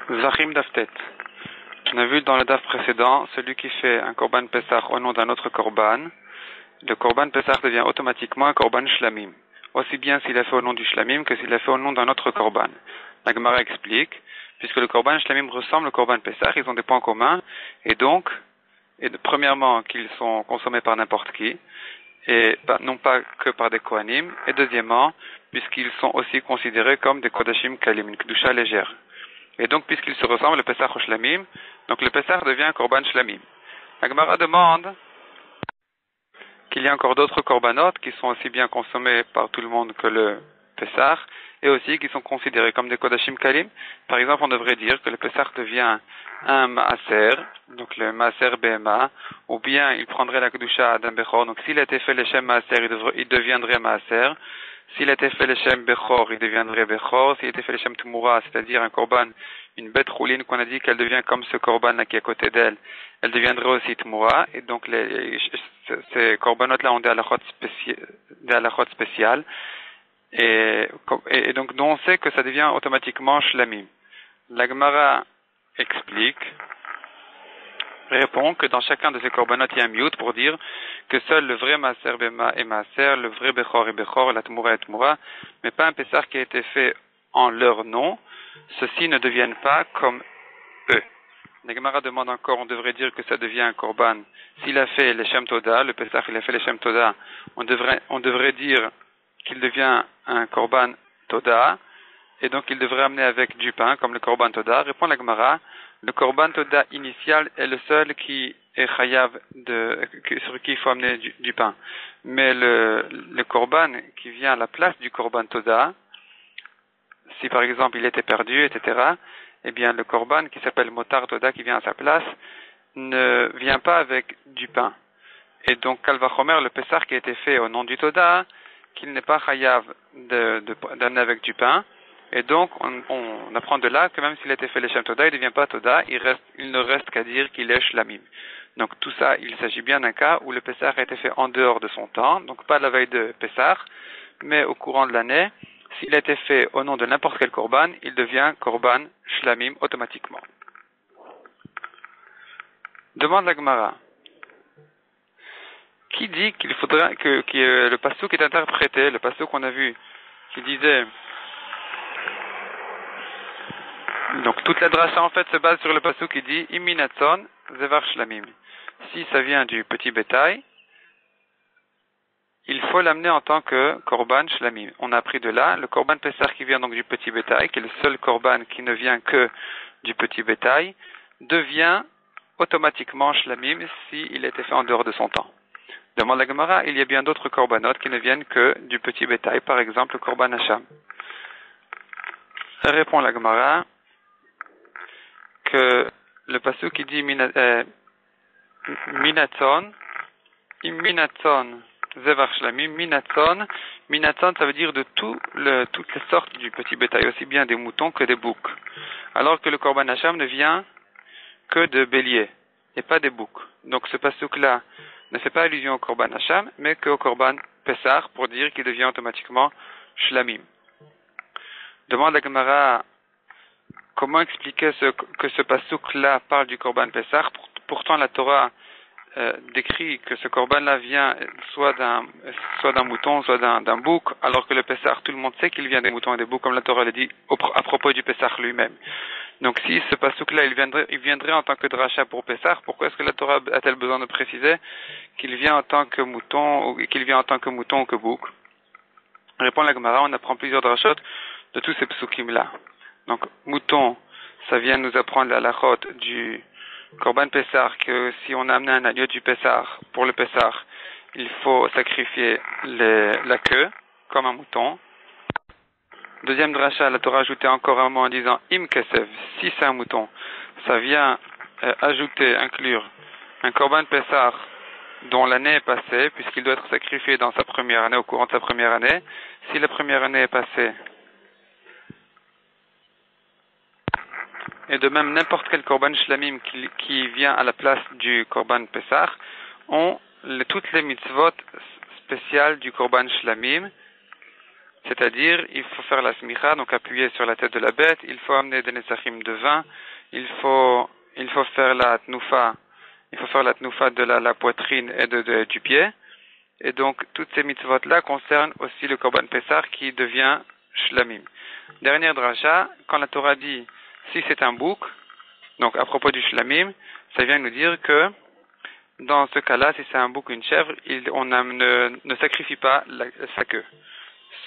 Zachim Daftet. On a vu dans le daf précédent, celui qui fait un korban Pesach au nom d'un autre korban, le korban Pesach devient automatiquement un korban shlamim. Aussi bien s'il a fait au nom du shlamim que s'il a fait au nom d'un autre korban. La Gemara explique, puisque le korban shlamim ressemble au korban Pesach, ils ont des points communs, et donc, premièrement, qu'ils sont consommés par n'importe qui, et non pas que par des kohanim, et deuxièmement, puisqu'ils sont aussi considérés comme des kodashim kalim, une kedusha légère. Et donc, puisqu'ils se ressemblent, le Pesach au shlamim, donc le Pesach devient un korban shlamim. La Gemara demande qu'il y a encore d'autres korbanot qui sont aussi bien consommés par tout le monde que le Pesach, et aussi qui sont considérés comme des kodashim kalim. Par exemple, on devrait dire que le Pesach devient un maaser, donc le maaser bema, ou bien il prendrait la kedusha d'un bechor. Donc s'il a été fait le shem maaser, il deviendrait maaser. S'il a été fait le shem bechor, il deviendrait bechor. S'il a été fait le shem tumura, c'est-à-dire un korban, une bête rouline qu'on a dit qu'elle devient comme ce korban là qui est à côté d'elle, elle deviendrait aussi tumura. Et donc ces korbanot-là ont des halachot spéciales. Et donc dont on sait que ça devient automatiquement shlamim. La Gemara répond que dans chacun de ces korbanot il y a un miout pour dire que seul le vrai maaser bema est maaser, le vrai bechor est bechor, la tmura est tmura, mais pas un pesach qui a été fait en leur nom. Ceux-ci ne deviennent pas comme eux. La Gemara demande encore, on devrait dire que ça devient un korban. S'il a fait le shem toda, le pesach il a fait le shem toda, on devrait dire qu'il devient un korban toda, et donc il devrait amener avec du pain, comme le korban toda. Répond la Gemara, le korban toda initial est le seul qui est chayav sur qui il faut amener du pain. Mais le korban qui vient à la place du korban toda, si par exemple il était perdu, etc., eh bien le korban qui s'appelle motar toda, qui vient à sa place, ne vient pas avec du pain. Et donc kalvachomer, le pesach qui a été fait au nom du toda, qu'il n'est pas chayav d'amener avec du pain. Et donc, on apprend de là que même s'il a été fait le shem toda, il ne devient pas toda, il ne reste qu'à dire qu'il est shlamim. Donc tout ça, il s'agit bien d'un cas où le pesach a été fait en dehors de son temps, donc pas la veille de pesach, mais au courant de l'année. S'il a été fait au nom de n'importe quel korban, il devient korban shlamim automatiquement. Demande la Gemara. Qui dit qu'il faudra que le passouk est interprété, le passouk qu'on a vu, qui disait, donc toute la dracha en fait se base sur le passouk qui dit iminatson zevar shlamim. Si ça vient du petit bétail, il faut l'amener en tant que korban shlamim. On a appris de là le korban pesach qui vient donc du petit bétail, qui est le seul korban qui ne vient que du petit bétail, devient automatiquement shlamim s'il a été fait en dehors de son temps. Demande la Gemara, il y a bien d'autres korbanot qui ne viennent que du petit bétail, par exemple le korban hacham. Répond la Gemara que le pasuk qui dit minaton, minaton zevar shlamim, minaton ça veut dire de toutes les sortes du petit bétail, aussi bien des moutons que des boucs. Alors que le korban hacham ne vient que de béliers et pas des boucs. Donc ce pasuk là ne fait pas allusion au korban hacham, mais qu'au korban pesach pour dire qu'il devient automatiquement shlamim. Demande la Gemara comment expliquer que ce pasuk-là parle du korban pesach. Pourtant la Torah décrit que ce korban-là vient soit d'un mouton, soit d'un bouc, alors que le pesach, tout le monde sait qu'il vient des moutons et des boucs, comme la Torah le dit à propos du pesach lui-même. Donc si ce pasuk-là il viendrait en tant que dracha pour pesach, pourquoi est-ce que la Torah a-t-elle besoin de préciser qu'il vient en tant que mouton ou que bouc? Répond la Gemara, on apprend plusieurs drachot de tous ces psukim-là. Donc, mouton, ça vient nous apprendre la halachot du korban pesach, que si on a amené un agneau du pesach, pour le pesach, il faut sacrifier la queue, comme un mouton. Deuxième dracha, la Torah a ajouté encore un mot en disant im kesev, si c'est un mouton, ça vient inclure un korban pesach dont l'année est passée, puisqu'il doit être sacrifié dans sa première année, au courant de sa première année. Si la première année est passée, et de même n'importe quel korban shlamim qui vient à la place du korban pesach ont toutes les mitzvot spéciales du korban shlamim, C'est-à-dire, il faut faire la smicha, donc appuyer sur la tête de la bête, il faut amener des nesachim de vin, il faut faire la tnoufa, de la poitrine et du pied. Et donc, toutes ces mitzvot-là concernent aussi le Korban Pessah qui devient shlamim. Dernière dracha, quand la Torah dit si c'est un bouc, donc à propos du shlamim, ça vient nous dire que dans ce cas-là, si c'est un bouc ou une chèvre, on ne sacrifie pas sa queue.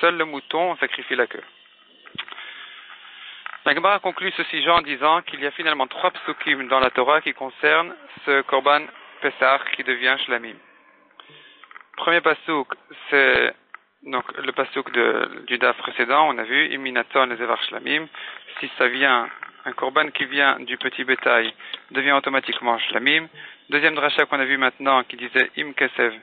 Seul le mouton, on sacrifie la queue. La Gemara conclut ceci en disant qu'il y a finalement 3 psukim dans la Torah qui concernent ce Korban Pessah qui devient shlamim. Premier pasuk, c'est donc le pasuk du daf précédent, on a vu Iminaton les Evar Shlamim. Si ça vient, un korban qui vient du petit bétail devient automatiquement Shlamim. Deuxième dracha qu'on a vu maintenant qui disait Im Kesev,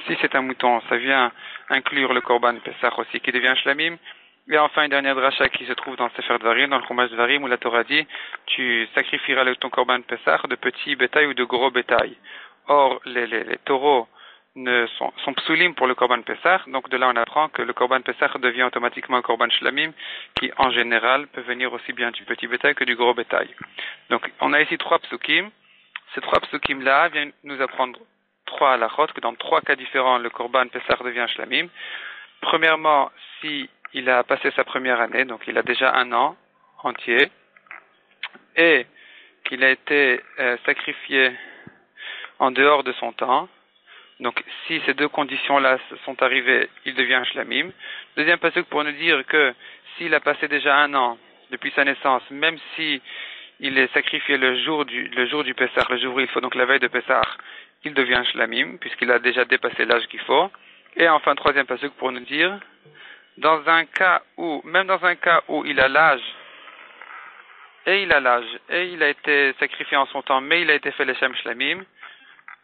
si c'est un mouton, ça vient inclure le korban Pesach aussi qui devient Shlamim. Et enfin une dernière dracha qui se trouve dans Sefer Dvarim, dans le Chumash Dvarim où la Torah dit tu sacrifieras ton korban Pesach de petit bétail ou de gros bétail. Or les taureaux sont psulim pour le Korban Pessah, donc de là on apprend que le Korban Pessah devient automatiquement un Korban Shlamim qui en général peut venir aussi bien du petit bétail que du gros bétail. Donc on a ici 3 psukim. Ces 3 psukim là viennent nous apprendre 3 halachot, que dans 3 cas différents le Korban Pessah devient Shlamim. Premièrement, si il a passé sa première année, donc il a déjà 1 an entier, et qu'il a été sacrifié en dehors de son temps. Donc, si ces 2 conditions-là sont arrivées, il devient shlamim. Deuxième pasuk pour nous dire que s'il a passé déjà 1 an depuis sa naissance, même si il est sacrifié le jour du Pessah, le jour où il faut, donc la veille de Pessah, il devient shlamim, puisqu'il a déjà dépassé l'âge qu'il faut. Et enfin, troisième pasuk pour nous dire, même dans un cas où il a l'âge, et il a été sacrifié en son temps, mais il a été fait leshem shlamim,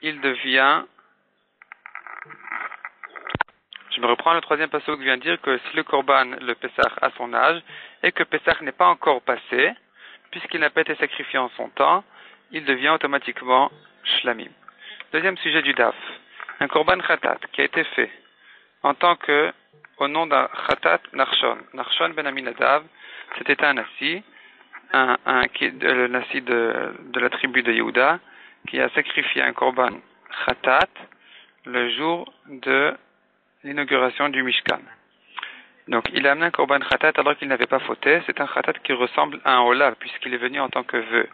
il devient. Je me reprends, le troisième pasuk vient dire que si le korban, le Pessah, a son âge, et que Pessah n'est pas encore passé, puisqu'il n'a pas été sacrifié en son temps, il devient automatiquement shlamim. Deuxième sujet du daf. Un korban khatat qui a été fait en tant que, au nom d'un khatat Narshon. Narshon ben Aminadav, c'était un nassi, le nassi de la tribu de Yehuda, qui a sacrifié un korban khatat le jour de l'inauguration du Mishkan. Donc, il a amené un korban khatat alors qu'il n'avait pas fauté. C'est un khatat qui ressemble à un olav, puisqu'il est venu en tant que vœu.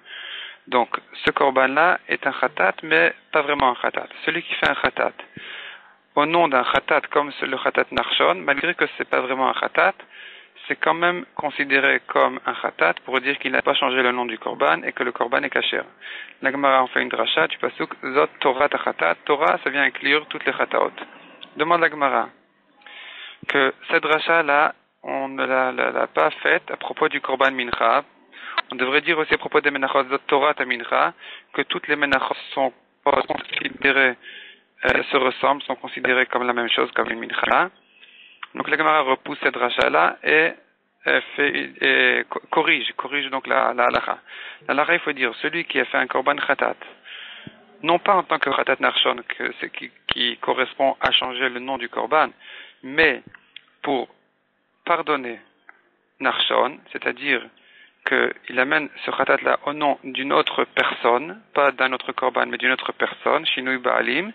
Donc, ce korban-là est un khatat, mais pas vraiment un khatat. Celui qui fait un khatat, au nom d'un khatat comme le khatat Narshon, malgré que c'est pas vraiment un khatat, c'est quand même considéré comme un khatat pour dire qu'il n'a pas changé le nom du korban et que le korban est kasher. La Gemara en fait une dracha du pasuk Zot Torah ta khatat. Torah, ça vient inclure toutes les khataot. Demande la Gemara que cette dracha-là, on ne l'a pas faite à propos du korban mincha. On devrait dire aussi à propos des menachot Zot Torah ta mincha que toutes les menachot sont considérées, se ressemblent, sont considérées comme la même chose, comme une mincha. Donc la Gemara repousse cette dracha-là et corrige donc la halacha. La halacha, il faut dire, celui qui a fait un korban khatat, non pas en tant que khatat narshon, qui correspond à changer le nom du korban, mais pour pardonner narshon, c'est-à-dire qu'il amène ce khatat-là au nom d'une autre personne, pas d'un autre korban, mais d'une autre personne, shinui ba'alim,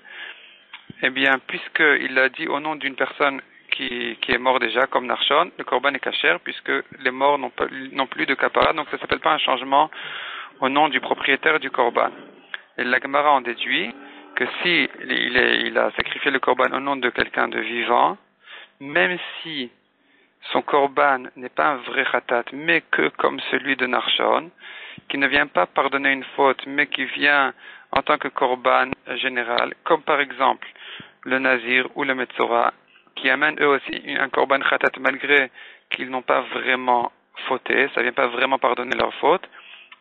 eh bien, puisqu'il l'a dit au nom d'une personne qui est mort déjà, comme Narshon, le korban est kasher, puisque les morts n'ont plus de kapara, donc ça ne s'appelle pas un changement au nom du propriétaire du korban. Et la Gemara en déduit que si il a sacrifié le korban au nom de quelqu'un de vivant, même si son korban n'est pas un vrai khatat, mais que comme celui de Narshon, qui ne vient pas pardonner une faute, mais qui vient en tant que korban général, comme par exemple le nazir ou le metzora, qui amènent eux aussi un korban khatat malgré qu'ils n'ont pas vraiment fauté, ça ne vient pas vraiment pardonner leur faute,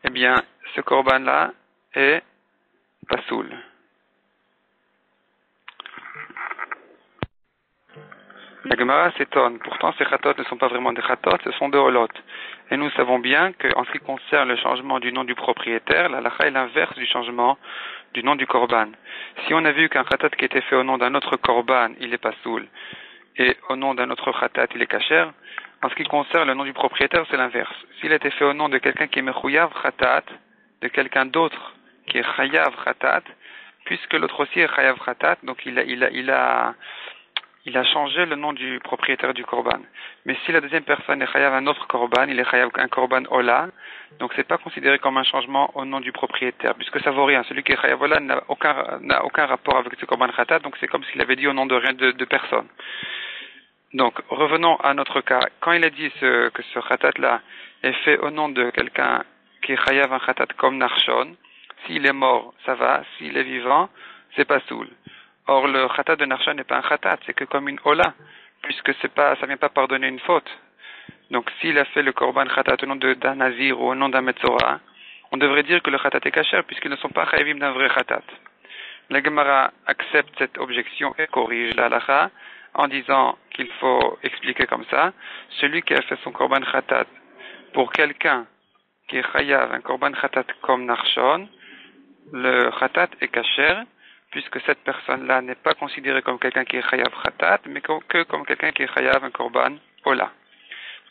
eh bien, ce korban-là est pasoul. La Gemara s'étonne, pourtant ces khatot ne sont pas vraiment des khatot, ce sont des holot. Et nous savons bien qu'en ce qui concerne le changement du nom du propriétaire, la halacha est l'inverse du changement du nom du korban. Si on a vu qu'un khatat qui était fait au nom d'un autre korban, il est pasoul, et au nom d'un autre khatat, il est kasher. En ce qui concerne le nom du propriétaire, c'est l'inverse. S'il a été fait au nom de quelqu'un qui est mechouyav khatat, de quelqu'un d'autre qui est chayav khatat, puisque l'autre aussi est chayav khatat, donc il a changé le nom du propriétaire du korban. Mais si la deuxième personne est chayav un autre korban, il est chayav un korban ola, donc c'est pas considéré comme un changement au nom du propriétaire, puisque ça vaut rien. Celui qui est chayav ola n'a aucun rapport avec ce korban khatat, donc c'est comme s'il avait dit au nom de personne. Donc, revenons à notre cas. Quand il a dit que ce khatat-là est fait au nom de quelqu'un qui est chayav un khatat comme Narshon, s'il est mort, ça va. S'il est vivant, c'est pas soul. Or, le khatat de Narshon n'est pas un khatat, c'est que comme une ola, puisque ça vient pas pardonner une faute. Donc, s'il a fait le korban khatat au nom d'un nazir ou au nom d'un metzora, on devrait dire que le khatat est kasher, puisqu'ils ne sont pas chayavim d'un vrai khatat. La Gemara accepte cette objection et corrige la halakha en disant qu'il faut expliquer comme ça. Celui qui a fait son korban khatat pour quelqu'un qui est chayav, un korban khatat comme Narshon, le khatat est kasher, puisque cette personne-là n'est pas considérée comme quelqu'un qui est chayav khatat, mais que comme quelqu'un qui est chayav un korban ola.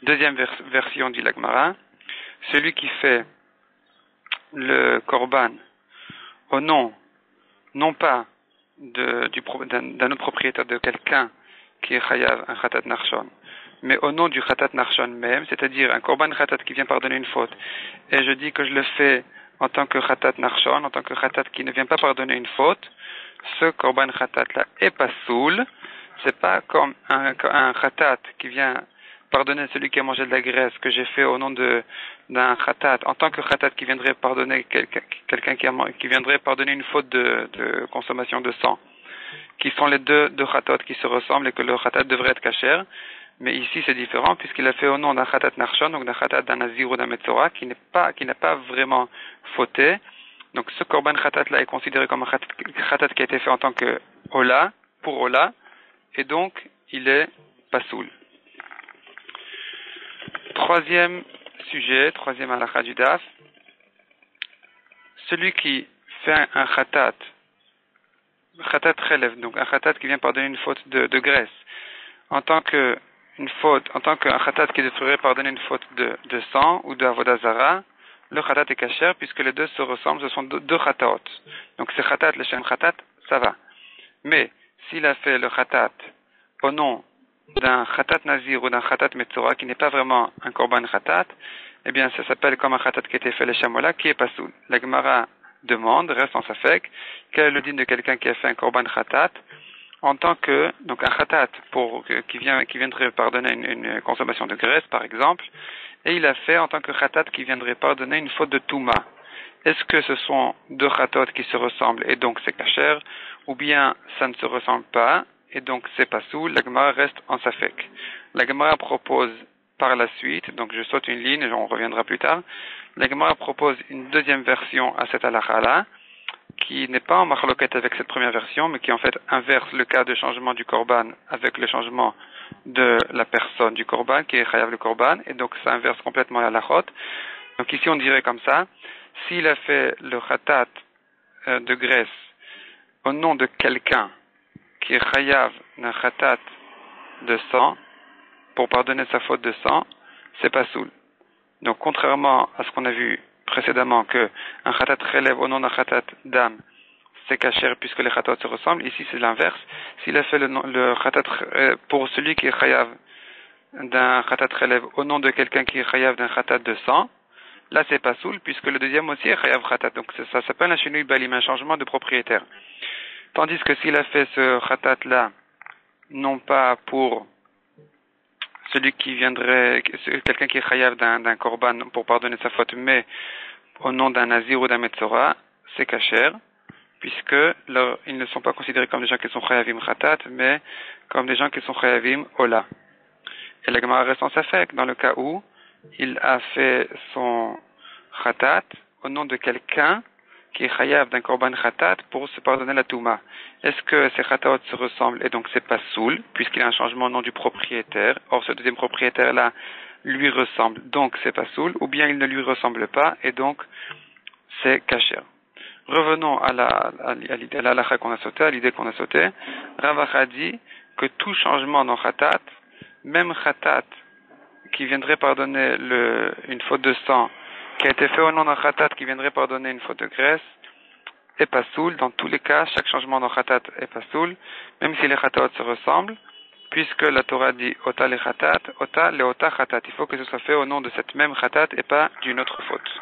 Deuxième version dit la Gemara, celui qui fait le korban au nom, non pas d'un autre propriétaire de quelqu'un qui est chayav, un khatat narshon, mais au nom du khatat narshon même, c'est-à-dire un korban khatat qui vient pardonner une faute, et je dis que je le fais en tant que khatat narshon, en tant que khatat qui ne vient pas pardonner une faute, ce korban khatat là est pas soul, c'est pas comme un khatat qui vient pardonner celui qui a mangé de la graisse que j'ai fait au nom d'un khatat, en tant que khatat qui viendrait pardonner quelqu'un qui viendrait pardonner une faute de consommation de sang, qui sont les deux khatat qui se ressemblent et que le khatat devrait être kasher. Mais ici c'est différent puisqu'il a fait au nom d'un khatat narshon, donc d'un khatat d'un nazir ou d'un metzora qui n'a pas vraiment fauté. Donc ce korban khatat là est considéré comme un khatat qui a été fait en tant que ola, pour ola, et donc il est pasoul. Troisième sujet, troisième halakha du daf, celui qui fait un khatat relève, donc un khatat qui vient pardonner une faute de graisse, en tant qu'un khatat qui devrait pardonner une faute de sang ou d'avodah zara, le khatat est kasher puisque les deux se ressemblent, ce sont deux khataot. Donc c'est khatat, le shem khatat, ça va. Mais s'il a fait le khatat au nom d'un khatat nazir ou d'un khatat metzora qui n'est pas vraiment un korban khatat, eh bien ça s'appelle comme un khatat qui a été fait le shamola qui est pasoul. La Gemara demande, reste en safek, quel est le din de quelqu'un qui a fait un korban khatat en tant que, donc un khatat qui viendrait pardonner une consommation de graisse par exemple, et il a fait en tant que khatat qui viendrait pardonner une faute de touma. Est-ce que ce sont deux khatot qui se ressemblent et donc c'est kasher, ou bien ça ne se ressemble pas et donc c'est pas sous, la Gemara reste en safek. La Gemara propose par la suite, donc je saute une ligne et on reviendra plus tard, la Gemara propose une deuxième version à cette halakha-là, qui n'est pas en machloket avec cette première version, mais qui en fait inverse le cas de changement du korban avec le changement de la personne du korban, qui est chayav le korban, et donc ça inverse complètement la halachot. Donc ici on dirait comme ça, s'il a fait le khatat de graisse au nom de quelqu'un qui est chayav d'un khatat de sang, pour pardonner sa faute de sang, c'est pas soul. Donc contrairement à ce qu'on a vu précédemment, que un khatat relève au nom d'un khatat d'âme, c'est kasher puisque les khatat se ressemblent, ici c'est l'inverse. S'il a fait le khatat pour celui qui est chayav d'un khatat relève au nom de quelqu'un qui est chayav d'un khatat de sang, là c'est pas soul puisque le deuxième aussi est chayav khatat. Donc ça s'appelle un shinui balim, un changement de propriétaire. Tandis que s'il a fait ce khatat là, non pas pour celui qui viendrait, quelqu'un qui est chayav d'un korban pour pardonner sa faute, mais au nom d'un nazir ou d'un metzora, c'est kasher, puisque ils ne sont pas considérés comme des gens qui sont chayavim khatat, mais comme des gens qui sont chayavim ola. Et la Gemara reste en safek dans le cas où il a fait son khatat au nom de quelqu'un qui est chayav d'un korban khatat pour se pardonner la touma. Est-ce que ces khataot se ressemblent et donc c'est pas soul, puisqu'il y a un changement au nom du propriétaire, or ce deuxième propriétaire-là lui ressemble, donc c'est pas soul, ou bien il ne lui ressemble pas et donc c'est kasher. Revenons à l'idée qu'on a sauté, à l'idée qu'on a sauté. Rav Acha dit que tout changement dans khatat, même khatat qui viendrait pardonner une faute de sang, qui a été fait au nom d'un khatat qui viendrait pardonner une faute de graisse, est pas soul. Dans tous les cas, chaque changement dans khatat est pas soul, même si les khatat se ressemblent, puisque la Torah dit ota le khatat, ota le ota khatat. Il faut que ce soit fait au nom de cette même khatat et pas d'une autre faute.